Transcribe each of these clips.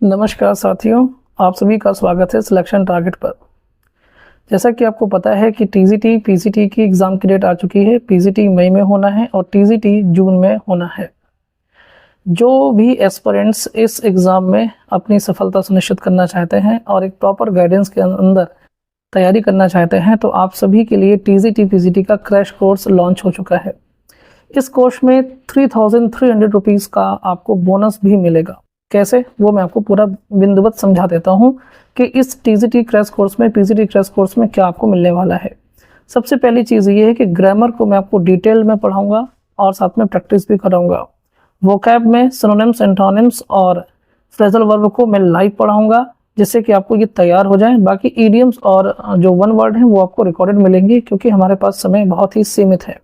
नमस्कार साथियों, आप सभी का स्वागत है सिलेक्शन टारगेट पर। जैसा कि आपको पता है कि टीजीटी, पीजीटी की एग्ज़ाम की डेट आ चुकी है। पीजीटी मई में होना है और टीजीटी जून में होना है। जो भी एस्पिरेंट्स इस एग्ज़ाम में अपनी सफलता सुनिश्चित करना चाहते हैं और एक प्रॉपर गाइडेंस के अंदर तैयारी करना चाहते हैं, तो आप सभी के लिए टीजीटी, पीजीटी का क्रैश कोर्स लॉन्च हो चुका है। इस कोर्स में 3300 रुपीज़ का आपको बोनस भी मिलेगा। कैसे, वो मैं आपको पूरा बिंदुवत समझा देता हूँ कि इस टीजीटी क्रैश कोर्स में, पीजीटी क्रैश कोर्स में क्या आपको मिलने वाला है। सबसे पहली चीज़ ये है कि ग्रामर को मैं आपको डिटेल में पढ़ाऊंगा और साथ में प्रैक्टिस भी कराऊंगा। वोकैब में सिनोनिम्स, एंटोनिम्स और फ्रेजल वर्ब को मैं लाइव पढ़ाऊंगा, जिससे कि आपको ये तैयार हो जाए। बाकी ईडियम्स और जो वन वर्ड हैं वो आपको रिकॉर्डेड मिलेंगे, क्योंकि हमारे पास समय बहुत ही सीमित है।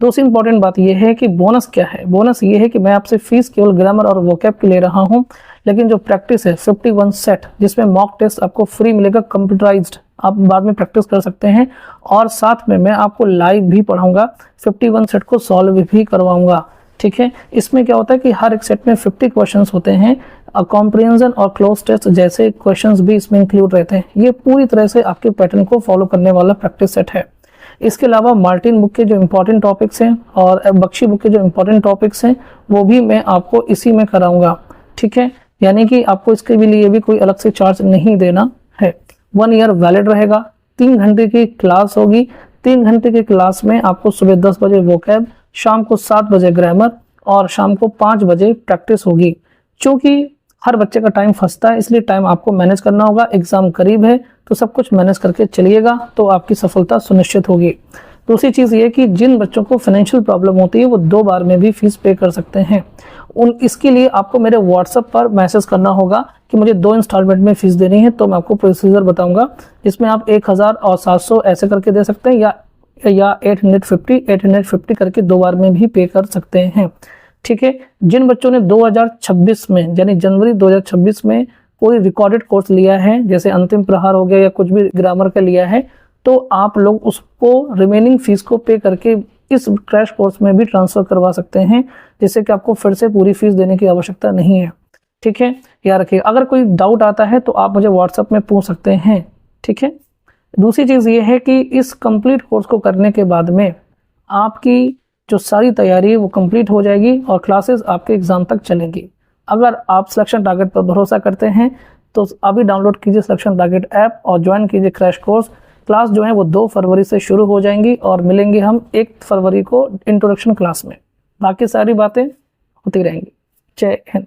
दूसरी इंपॉर्टेंट बात यह है कि बोनस क्या है। बोनस ये है कि मैं आपसे फीस केवल ग्रामर और वोकैब की ले रहा हूं, लेकिन जो प्रैक्टिस है 51 सेट, जिसमें मॉक टेस्ट आपको फ्री मिलेगा, कंप्यूटराइज्ड, आप बाद में प्रैक्टिस कर सकते हैं। और साथ में मैं आपको लाइव भी पढ़ाऊंगा, 51 सेट को सॉल्व भी करवाऊंगा। ठीक है, इसमें क्या होता है कि हर एक सेट में 50 क्वेश्चंस होते हैं। कॉम्प्रिहेंशन और क्लोज टेस्ट जैसे क्वेश्चंस भी इसमें इंक्लूड रहते हैं। ये पूरी तरह से आपके पैटर्न को फॉलो करने वाला प्रैक्टिस सेट है। इसके अलावा मार्टिन बुक के जो इंपॉर्टेंट टॉपिक्स हैं और बख्शी बुक के जो इंपॉर्टेंट टॉपिक्स हैं वो भी मैं आपको इसी में कराऊंगा। ठीक है, यानी कि आपको इसके भी लिए भी कोई अलग से चार्ज नहीं देना है। 1 ईयर वैलिड रहेगा। 3 घंटे की क्लास होगी। 3 घंटे की क्लास में आपको सुबह 10 बजे वोकैब, शाम को 7 बजे ग्रामर और शाम को 5 बजे प्रैक्टिस होगी। चूँकि हर बच्चे का टाइम फंसता है, इसलिए टाइम आपको मैनेज करना होगा। एग्जाम करीब है तो सब कुछ मैनेज करके चलिएगा, तो आपकी सफलता सुनिश्चित होगी। दूसरी चीज़ ये कि जिन बच्चों को फाइनेंशियल प्रॉब्लम होती है वो 2 बार में भी फीस पे कर सकते हैं। इसके लिए आपको मेरे व्हाट्सएप पर मैसेज करना होगा कि मुझे 2 इंस्टॉलमेंट में फीस देनी है, तो मैं आपको प्रोसीजर बताऊंगा, जिसमें आप 1000 और 700 ऐसे करके दे सकते हैं, या 850 करके 2 बार में भी पे कर सकते हैं। ठीक है, जिन बच्चों ने 2026 में, यानी जनवरी 2026 में कोई रिकॉर्डेड कोर्स लिया है, जैसे अंतिम प्रहार हो गया या कुछ भी ग्रामर का लिया है, तो आप लोग उसको रिमेनिंग फीस को पे करके इस क्रैश कोर्स में भी ट्रांसफ़र करवा सकते हैं, जिससे कि आपको फिर से पूरी फीस देने की आवश्यकता नहीं है। ठीक है, याद रखिए, अगर कोई डाउट आता है तो आप मुझे व्हाट्सएप में पूछ सकते हैं। ठीक है, दूसरी चीज़ ये है कि इस कंप्लीट कोर्स को करने के बाद में आपकी जो सारी तैयारी है वो कंप्लीट हो जाएगी और क्लासेस आपके एग्ज़ाम तक चलेंगी। अगर आप सिलेक्शन टारगेट पर भरोसा करते हैं तो अभी डाउनलोड कीजिए सिलेक्शन टारगेट ऐप और ज्वाइन कीजिए क्रैश कोर्स। क्लास जो है वो 2 फरवरी से शुरू हो जाएंगी और मिलेंगे हम 1 फरवरी को इंट्रोडक्शन क्लास में। बाकी सारी बातें होती रहेंगी। जय हिंद।